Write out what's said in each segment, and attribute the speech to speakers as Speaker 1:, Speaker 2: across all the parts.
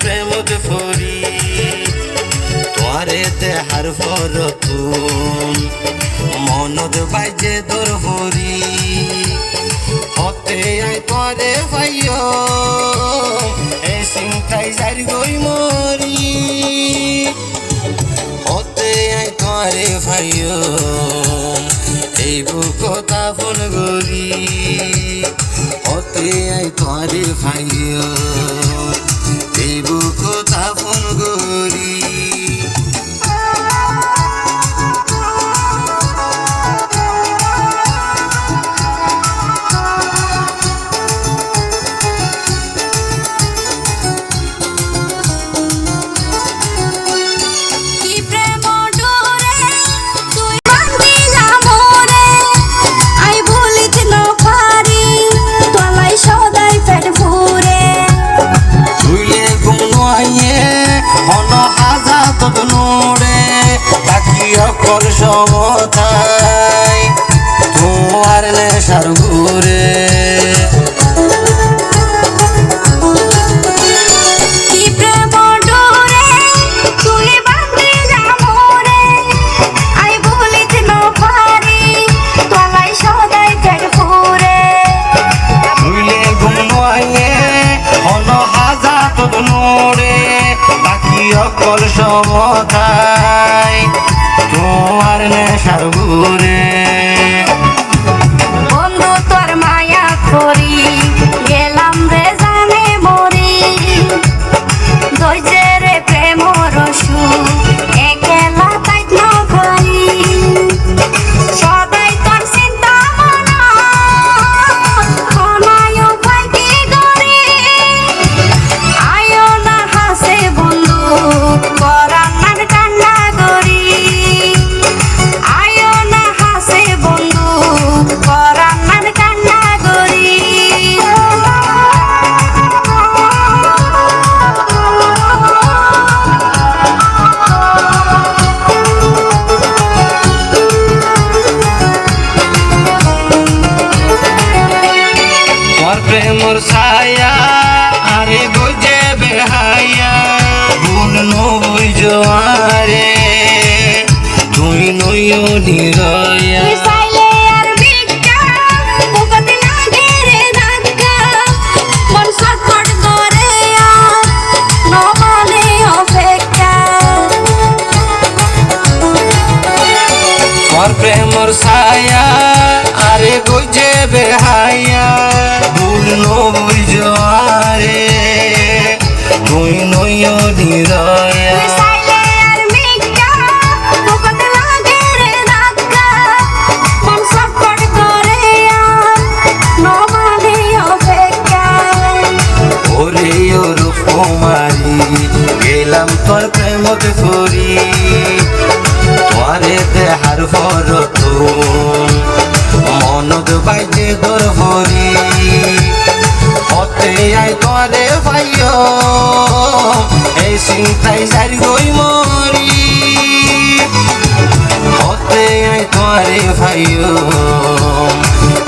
Speaker 1: প্রেমত ফরি তোরে দেহার ফরতুন মনত বাইজে তোর হরি হতে আই তোরে ভাইও এ চিন্তাই যারি গই মরি হতে আই তোরে ভাইও এই বুকতা ফোন গরি হতে আই তোরে ভাইও এই বুকতা ফোন গরি অকল সমতাই তোমার নেশার ঘুরে অকল সমতাই তোমার নেশার ঘুরে
Speaker 2: বন্ধু তোর মায়া করি গেলাম রে জানে মরি ধৈর্যে রে প্রেম রসু একলা তাই না করি সদাই তোর চিন্তা মনা খনায়ও ভাইকে গরি আয়ো না হাসে বন্ধু করার কান্না করি
Speaker 1: প্রেমর ছায়া আরে গজে বেহায়া ভুল নই জোয়ারে তুই নইও নিরয়া প্রেমর ছায়া আরে গজে বেহায়া ভুল নই জোয়ারে তুই নইও নিরয়া কুমারী গেলাম তোর প্রেমত ফরি তোরে দেহার ফরতুন মনত বাইজে তোর হরি হতে আই তোরে ভাইও এই চিন্তাই যারি গই মরি হতে আই তোরে ভাইও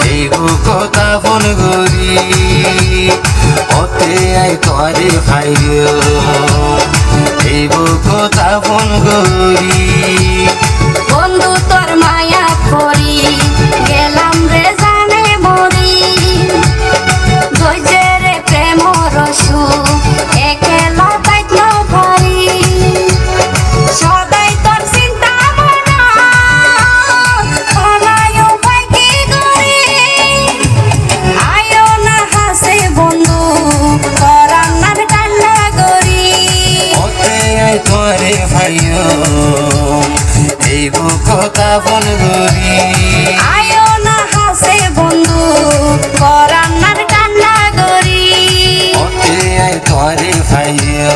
Speaker 1: এই বুকতা ফোন গরি হতে আই তোরে ভাইও এই বুকতা ফোন গরি
Speaker 2: বন্ধু তোর মায়া করি গেলাম রে জানে মরি ধৈর্যে রে প্রেম রসু একলা তাই না পারি সদাই তোর চিন্তা মনা খনায়ও ভাইকে গরি আয়ো না হাসে বন্ধু করার কান্না করি
Speaker 1: হতে আই তোরে ভাইও এই বুকতা ফোন গরি
Speaker 2: আয়ো না হাসে বন্ধু করার কান্না করি
Speaker 1: হতে আই তোরে ভাইও